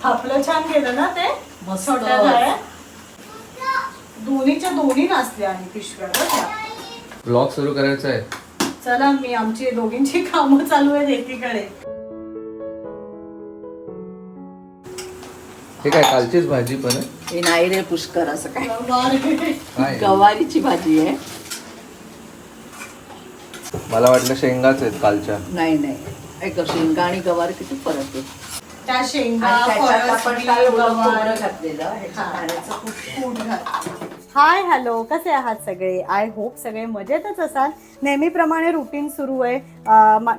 थापलं छान गेलं ना ते मस्त. छोट्या झाल्या दोन्हीच्या दोन्ही नाचल्या आणि पिशव्या बघा. ब्लॉग सुरू करायचा आहे. चला मी आमची दोघींची कामं चालू आहेत एकीकडे. हे काय कालचीच भाजी पण आहे? हे नाही रे पुष्कर, असं काय काय गवारीची भाजी आहे. मला वाटलं शेंगाच आहेत कालच्या. नाही नाही, ऐक शेंगा आणि गवार किती फरक आहे. त्या शेंगा आणि त्याच्यात आपण काय फणस, खोबरं गवार. घातलेलं, ह्याच्या हा. पाण्याचं खूप हाय हॅलो, कसे आहात सगळे? आय होप सगळे मजेतच असाल. नेहमीप्रमाणे रुटीन सुरू आहे.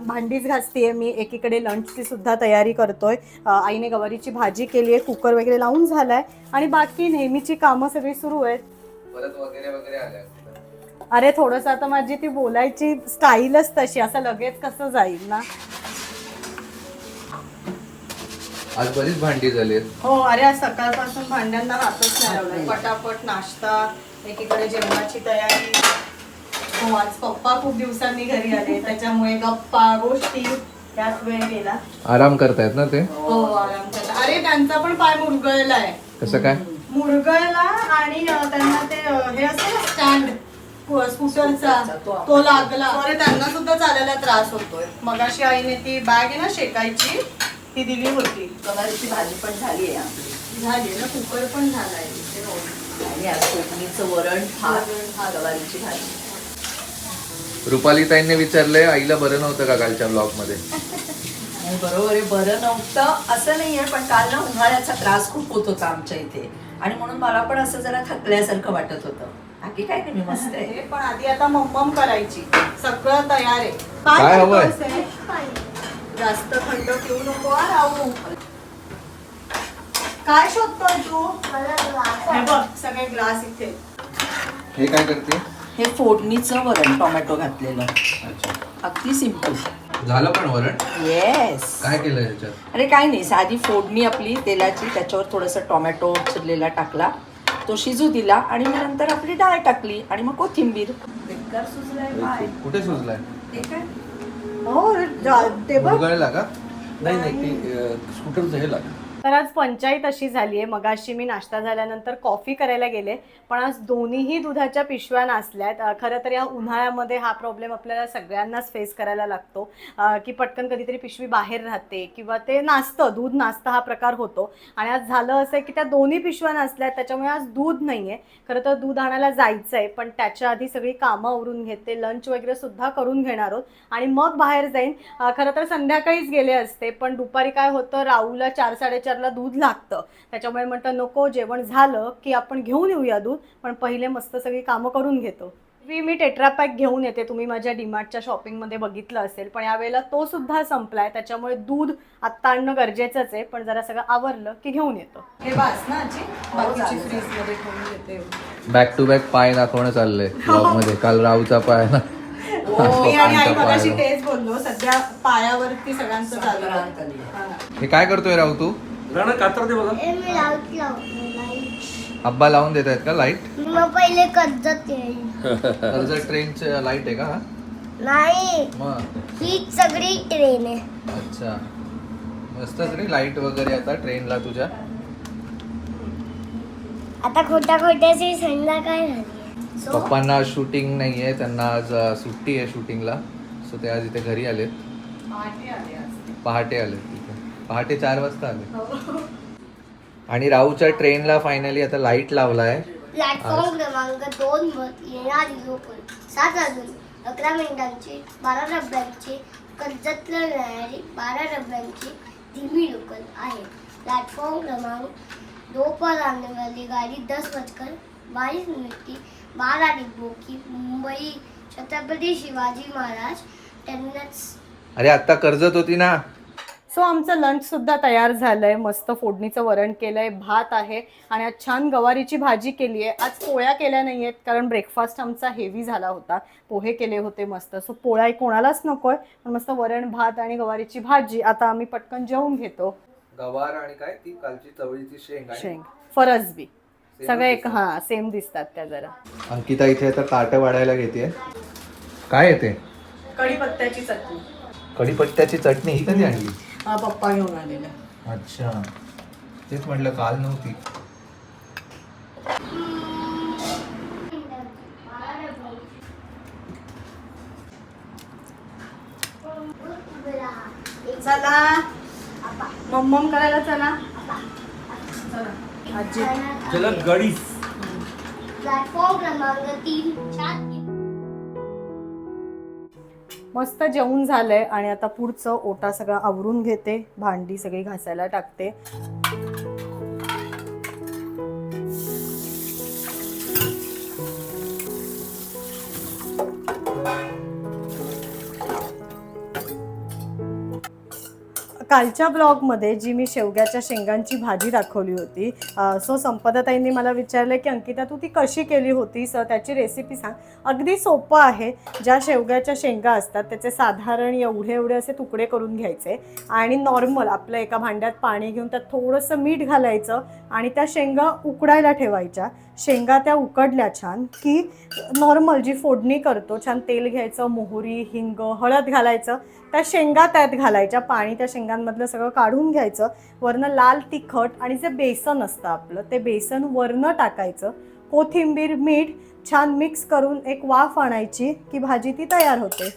भांडीच घासतेय मी, एकीकडे लंचची सुद्धा तयारी करतोय. आईने गवारीची भाजी केली आहे, कुकर वगैरे लावून झालाय आणि बाकी नेहमीची कामं सगळी सुरू आहेत. परत वगैरे वगैरे आल्या. अरे थोडंसं आता माझी ती बोलायची स्टाईलच तशी, असं लगेच कसं जाईल ना. आज बरीच भांडी झाली. हो, अरे आज सकाळपासून भांड्यांना हातच नाही लावलाय. पटापट नाश्ता, एकीकडे जेवणाची तयारी. हो, आज पप्पा खूप दिवसांनी घरी आले, त्याच्यामुळे गप्पा गोष्टी त्यात वेळ गेला. आराम करतायत ना ते? हो, आराम करता. अरे त्यांचा पण पाय मुरगळलाय. कसं काय? मुरगळला आणि त्यांना ते हे असतं ना स्टँड स्कूटरचा, तो लागला. अरे त्यांना सुद्धा चालायला त्रास होतोय. मगाशी आईने ती बॅग आहे ना शेकायची, ती दिली होती. गवारीची भाजी पण झाली आहे आपली. झाली ना, कुकर पण झालाय. आणि आज कोकणीचं वरण भात, गवारीची भाजी. रुपाली ताईंनी विचारलंय आईला बरं नव्हतं का कालच्या ब्लॉग मध्ये? आणि बरोबर आहे, बरं नव्हतं असं नाहीये, पण काल ना उन्हाळ्याचा त्रास खूप होत होता आमच्या इथे आणि म्हणून मला पण असं जरा थकल्यासारखं वाटत होतं. बाकी काय नाही, मी मस्त आहे. हे पण आधी आता मम्मम करायची, सगळं तयार आहे. काय हवंय? जास्त थंड पिऊ नको हा राहू. काय शोधतोय तू? हे बघ सगळे ग्लास इथे. हे काय करते? हे फोडणीचं वरण टोमॅटो घातलेलं, अच्छा, अगदी सिंपल. झालं पण वरण? येस. काय केलं ह्याच्यात? अरे काय नाही, साधी फोडणी आपली तेलाची, त्याच्यावर थोडंसं टोमॅटो चिरलेला टाकला, तो शिजू दिला आणि मग नंतर आपली डाळ टाकली आणि मग कोथिंबीर. बेकार सुजलाय पाय. कुठे सुजलाय? ते काय? हो, ते बघ. मुरगळला का? नाही ते स्कूटरचं हे लागलं. तर आज पंचायत अशी झाली आहे. मगाशी मी नाश्ता झाल्यानंतर कॉफी करायला गेले, पण आज दोन्हीही दुधाच्या पिशव्या नासल्यात. खरं तर या उन्हाळ्यामध्ये हा प्रॉब्लेम आपल्याला सगळ्यांनाच फेस करायला लागतो, की पटकन कधीतरी पिशवी बाहेर राहते किंवा ते नासतं, दूध नासतं, हा प्रकार होतो. आणि आज झालं असं आहे की त्या दोन्ही पिशव्या नासल्यात, त्याच्यामुळे आज दूध नाही आहे. खरं तर दूध आणायला जायचं आहे, पण त्याच्या आधी सगळी कामं आवरून घेते, लंच वगैरे सुद्धा करून घेणार आहोत आणि मग बाहेर जाईन. खरं तर संध्याकाळीच गेले असते, पण दुपारी काय होतं, राहूला 4-4:30 दूध लागतं, त्याच्यामुळे म्हटलं नको, जेवण झालं की आपण घेऊन येऊया दूध, पण पहिले मस्त सगळी कामं करून घेतो. मी टेट्रा पॅक घेऊन येते, तुम्ही माझ्या डीमार्टच्या शॉपिंगमध्ये बघितलं असेल, पण यावेळेला तो सुद्धा संपलाय, त्याच्यामुळे दूध आत्ता आणणं गरजेचंच आहे, पण जरा सगळं आवरलं की घेऊन येतो. हे बास ना आजी, बाकीची फ्रीजमध्ये ठेवून येते. बॅक टू बॅक पाय दाखवणं चाललंय ब्लॉग मध्ये. काल राहूचा पाय ना. मी आणि आई मगाशी तेच बोललो, सध्या पायावरती सगळ्यांचं चालू आहे. हे काय करतोय राहू तू? राणा कातर दे बघा. अब्बा लावून देत आहेत का लाईट? मग पहिले कर्जत येईल. कर्जत ट्रेनचे लाईट आहे का? नाही, मग ही सगळी ट्रेन आहे. अच्छा, मस्तच रे लाईट वगैरे आता ट्रेनला तुझ्या. आता खोट्याची संध्याकाळ झाली. पप्पांना शूटिंग नाहीये, त्यांना आज सुट्टी आहे शूटिंगला, सो ते आज इथे घरी आलेत. पहाटे आलेत इथे, पहाटे 4 वाजता आले. आणि राहूच्या ट्रेनला फायनली आता लाईट लावलाय. प्लॅटफॉर्म क्रमांक 2 वर येणारी लोकल 7 वाजून 11 मिनिटांची 12 डब्यांची, कर्जतला जाणारी 12 डब्यांची धीमी लोकल आहे. प्लॅटफॉर्म क्रमांक 2 पर आने वाली गाड़ी 10:22 12 डिब्बों की मुंबई छत्रपति शिवाजी महाराज टर्मिनस. अरे आता कर्जत होती ना. सो आमचं लंच सुद्धा तयार झालंय. मस्त फोडणीचं वरण केलंय, भात आहे आणि आज छान गवारीची भाजी केली आहे. आज पोळ्या केल्या नाही आहेत कारण ब्रेकफास्ट आमचा हेवी झाला होता, पोहे केले होते मस्त. सो पोळ्या कोणालाच नकोय, पण मस्त वरण भात आणि गवारीची भाजी. आता आम्ही पटकन जेवून घेतो. गवार आणि काय ती कालची चवळीची शेंग फरसबी सगळे एक सेम दिसतात त्या जरा. अंकिता इथे आता ताटं वाढायला घेते. काय येते? कढीपत्त्याची चटणी. कढीपत्त्याची चटणी ही कधी आणली? पप्पा घेऊन आलेला. अच्छा, तेच म्हटलं काल नव्हती. चला मम्मम करायला चला. आजी जलद गडी. प्लॅटफॉर्म क्रमांक 3 4. मस्त जेवून झालंय आणि आता पुढचं ओटा सगळं आवरून घेते, भांडी सगळी घासायला टाकते. कालच्या ब्लॉगमध्ये जी मी शेवग्याच्या शेंगांची भाजी दाखवली होती, सो संपदाताईंनी मला विचारलं की अंकिता तू ती कशी केली होतीस, त्याची रेसिपी सांग. अगदी सोपं आहे. ज्या शेवग्याच्या शेंगा असतात त्याचे साधारण एवढे असे तुकडे करून घ्यायचे आणि नॉर्मल आपलं एका भांड्यात पाणी घेऊन त्यात थोडंसं मीठ घालायचं आणि त्या शेंगा उकडायला ठेवायच्या. शेंगा त्या उकडल्या छान की नॉर्मल जी फोडणी करतो, छान तेल घ्यायचं, मोहरी, हिंग, हळद घालायचं, त्या शेंगा त्यात घालायच्या, पाणी त्या शेंगांमधलं सगळं काढून घ्यायचं, वरनं लाल तिखट आणि जे बेसन असतं आपलं ते बेसन वरनं टाकायचं, कोथिंबीर, मीठ छान मिक्स करून एक वाफ आणायची की भाजी ती तयार होते.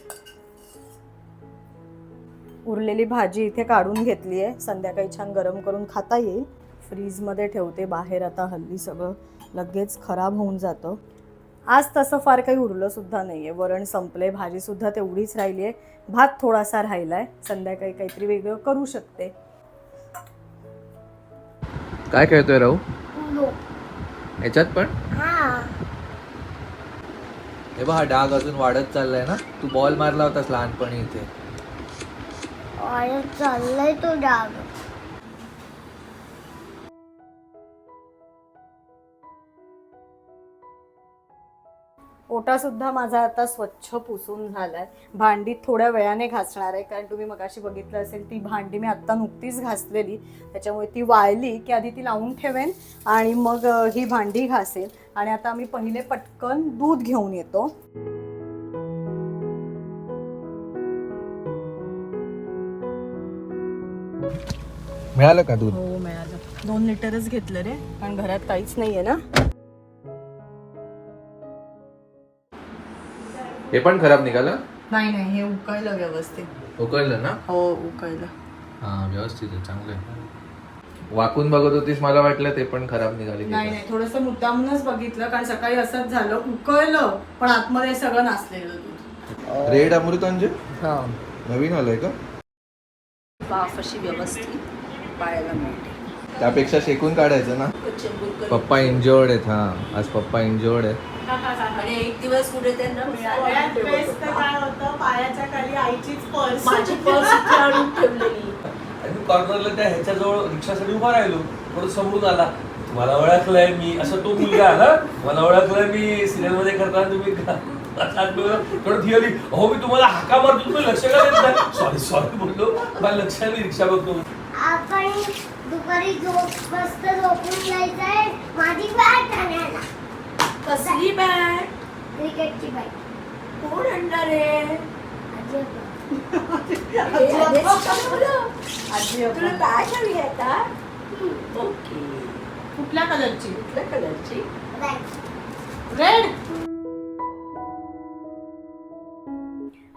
उरलेली भाजी इथे काढून घेतली आहे, संध्याकाळी छान गरम करून खाता येईल. फ्रीजमध्ये ठेवते, बाहेर आता हल्ली सगळं लगेच खराब होऊन जातं. आज तसं फार काही उरलं सुद्धा नाही आहे. वरण संपले, भाजीसुद्धा तेवढीच राहिली आहे, भात थोडासा राहिला आहे. संध्याकाळी काहीतरी वेगळं करू शकते. काय खेळतोय राहू उलो. याच्यात पण? हा. हे बघ, हा डाग अजून वाढत चाललाय ना. तू बॉल मारला होतास लहानपणी इथे. अरे चाललाय तो डाग. ओटासुद्धा माझा आता स्वच्छ पुसून झालाय. भांडी थोड्या वेळाने घासणार आहे, कारण तुम्ही मगाशी बघितलं असेल ती भांडी मी आत्ता नुकतीच घासलेली, त्याच्यामुळे ती वाळली की आधी ती लावून ठेवेन आणि मग ही भांडी घासेल. आणि आता आम्ही पहिले पटकन दूध घेऊन येतो. मिळालं का दूध? हो मिळालं. 2 लिटरच घेतलं रे, कारण घरात काहीच नाहीये ना. हे पण खराब निघालं? नाही नाही, हे उकळलं व्यवस्थित. उकळलं ना? हो उकळलं. हा व्यवस्थित आहे, चांगलं आहे. वाकून बघत होतीस, मला वाटलं ते पण खराब निघाली. नाही नाही, थोडंसं मुद्दामूनच बघितलं, कारण सकाळी असंच झालं, उकळलं पण आतमध्ये सगळं नासलेलं दूध. रेड अमृतांजन नवीन आलंय का? वाफ अशी व्यवस्थित पाळायला मिळते. त्यापेक्षा शेकून काढायचं ना. पप्पा इंजोर्ड आहेत. हा आज पप्पा इंजोर्ड आहेत. आणि एक दिवस पुढे त्यांना मिळालं. काय होतं, पायाच्या खाली आईचीच पर्स. माझी पर्स इथे आणून ठेवलेली. आणि मी कॉर्नरला त्या ह्याच्याजवळ रिक्षासाठी उभा राहिलो, परत समोरून आला, मला ओळखलंय मी, असं तो मुलगा आला, मला ओळखलंय मी, सिरियल मध्ये करताना तुम्ही थोडं थिअरी, हो मी तुम्हाला हाका मारतो, तुम्ही लक्ष का देत नाही? सॉरी बोललो, मला लक्ष मी रिक्षा बघतो. आपण दुपारी मस्त झोपून जायचंय. माझी बॅट आणायला. कसली बॅग? क्रिकेटची बॅट. कोण आणणार आहे? आजी तुला बॅग हवी आहे का? ओके. कुठल्या कलरची? कुठल्या कलरची? रेड.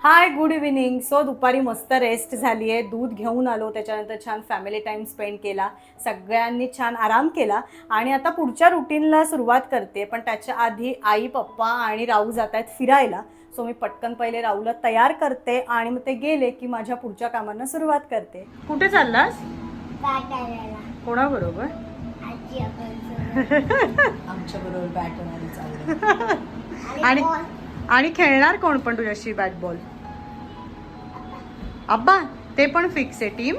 हाय, गुड इव्हिनिंग. सो दुपारी मस्त रेस्ट झाली आहे, दूध घेऊन आलो, त्याच्यानंतर छान फॅमिली टाईम स्पेंड केला, सगळ्यांनी छान आराम केला आणि आता पुढच्या रुटीनला सुरुवात करते. पण त्याच्या आधी आई, पप्पा आणि राहू जात आहेत फिरायला. सो मी पटकन पहिले राहूला तयार करते आणि मग ते गेले की माझ्या पुढच्या कामांना सुरुवात करते. कुठे चाललास? बॅट आणायला. कोणाबरोबर? आजी आपण. आमच्या बरोबर बॅट आणायला चाललं. आणि आणि खेळणार कोण पण तुझ्याशी बॅट बॉल? अब्बा, ते पण फिक्स आहे टीम.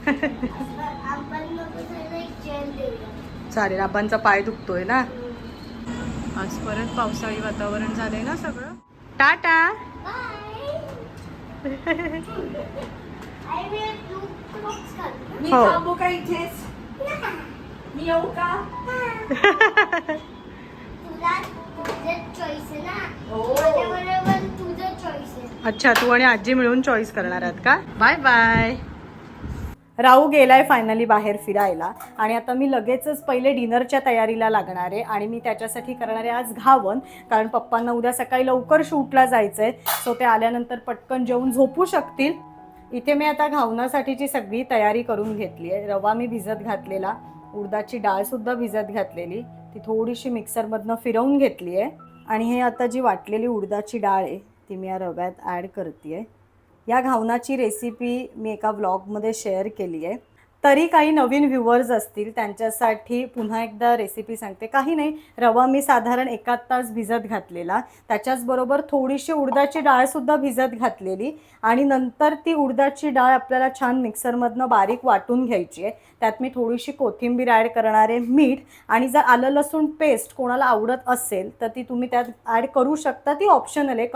आपण नको सगळं एक चेन देऊया. चालेल, आबांचा पाय दुखतोय ना. आज परत पावसाळी वातावरण झालंय ना सगळं. टाटा. आई मी ब्लू क्रॉक्स घालू. मी हो. थांबू का इथेच? मी येऊ का? तुला तुझं चॉईस आहे ना. हो. माझ्याबरोबर तुझं चॉईस आहे. अच्छा, तू आणि आजी मिळून चॉईस करणार आहात का? Bye bye. राहू गेलाय फायनली बाहेर फिरायला आणि आता मी लगेचच पहिले डिनरच्या तयारीला लागणार आहे आणि मी त्याच्यासाठी करणार आहे आज घावन, कारण पप्पांना उद्या सकाळी लवकर शूटला जायचं आहे. सो ते आल्यानंतर पटकन जेवून झोपू शकतील. इथे मी आता घावनासाठीची सगळी तयारी करून घेतली आहे. रवा मी भिजत घातलेला, उडदाची डाळसुद्धा भिजत घातलेली, ती थोडीशी मिक्सरमधनं फिरवून घेतली आहे आणि हे आता जी वाटलेली उडदाची डाळ आहे ती मी या रव्यात ॲड करते आहे. या घावनाची रेसिपी मी एका व्लॉगमध्ये शेअर केली आहे. तरी काही नवीन व्ह्युअर्स असतील त्यांच्यासाठी पुन्हा एकदा रेसिपी सांगते. काही नाही, रवा मी साधारण 1 तास भिजत घातलेला, त्याच्याचबरोबर थोडीशी उडदाची डाळसुद्धा भिजत घातलेली आणि नंतर ती उडदाची डाळ आपल्याला छान मिक्सरमधनं बारीक वाटून घ्यायची आहे. त्यात मी थोडीशी कोथिंबीर ॲड करणार आहे, मीठ, आणि जर आलं लसूण पेस्ट कोणाला आवडत असेल तर ती तुम्ही त्यात ॲड करू शकता. ती ऑप्शनल आहे,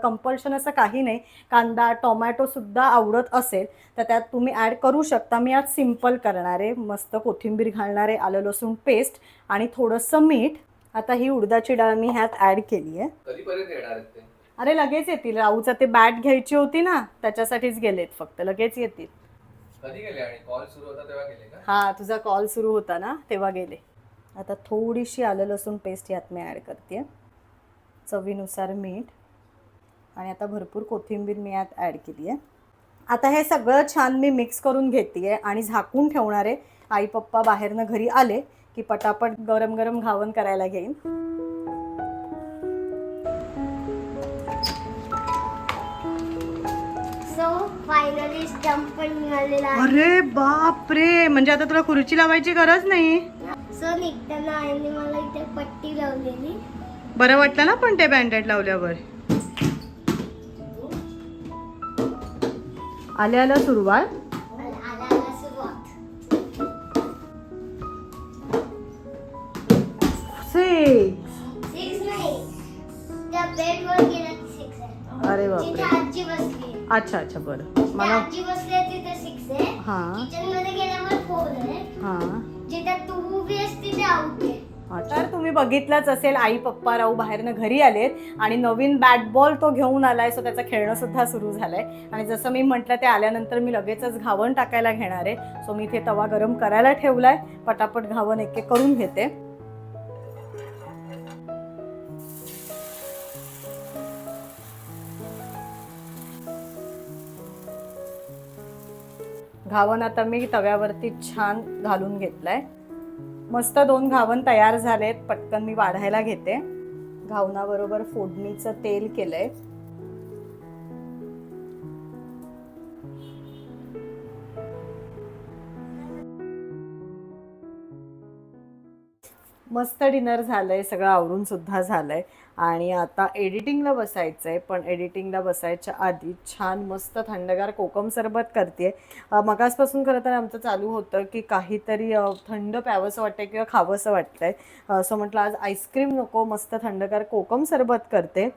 कंपल्शन असं काही नाही. कांदा टोमॅटोसुद्धा आवडत असेल तर त्यात तुम्ही ॲड करू शकता. मी आज सिम्पल करणार आहे, मस्त कोथिंबीर घालणार आहे, आलं लसूण पेस्ट आणि थोडंसं मीठ. आता ही उडदाची डाळ मी ह्यात ॲड केली आहे. कधीपर्यंत येणार आहेत ते? अरे लगेच येतील. राहूचं ते बॅट घ्यायची होती ना, त्याच्यासाठीच गेलेत, फक्त लगेच येतील. कधी गेले आणि कॉल सुरू होता तेव्हा गेले का? हां, तुझा कॉल सुरू होता ना तेव्हा गेले. आता थोडीशी आलं लसूण पेस्ट यात मी ॲड करते, चवीनुसार मीठ, आणि आता भरपूर कोथिंबीर मी यात ॲड केली आहे. आता हे सगळं छान मी मिक्स करून घेते आहे आणि झाकून ठेवणार आहे. आई पप्पा बाहेरनं घरी आले की पटापट गरम गरम घावन करायला घेईन. सो फायनली स्टंप पण मिळालेला आहे. अरे बाप रे, म्हणजे आता तुला खुर्ची लावायची गरज नाही. सो निघताना आईने मला इथे पट्टी लावलेली. बरं वाटलं ना पण ते बँडेड लावल्यावर? आल्या आल्या सुरुवात. आला सुरुवात. 6 नाही, त्या बेडवर गेला 6 आहे. अरे जिथे बापरे. आजी बसली, अच्छा अच्छा, बरं. जिथे मला आजी बसली आहे तिथे 6 आहे. हां किचन मध्ये गेल्यावर 4 आहे. हां. जिथे तू उभी असते ते आउट आहे. तर तुम्ही बघितलंच असेल, आई पप्पा राहू बाहेरनं घरी आलेत आणि नवीन बॅट बॉल तो घेऊन आलाय. सो त्याचं खेळणं सुद्धा सुरू झालंय आणि जसं मी म्हटलं ते आल्यानंतर मी लगेचच घावन टाकायला घेणार आहे. सो मी इथे तवा गरम करायला ठेवलाय, पटापट घावन एक एक करून घेते. घावन आता मी तव्यावरती छान घालून घेतलंय. मस्त 2 घावन तयार झालेत. पटकन मी वाढायला घेते. घावनाबरोबर फोडणीचं तेल केलंय. मस्त डिनर झालंय, सगळं आवरून सुद्धा झालंय आणि आता एडिटिंगला बसायचं आहे. पण एडिटिंगला बसायच्या आधी छान मस्त थंडगार कोकम सरबत करते. मगासपासून खरं तर आमचं चालू होतं की काहीतरी थंड प्यावंसं वाटतंय किंवा खावंसं वाटतंय. सो म्हटलं आज आईस्क्रीम नको, मस्त थंडगार कोकम सरबत करते.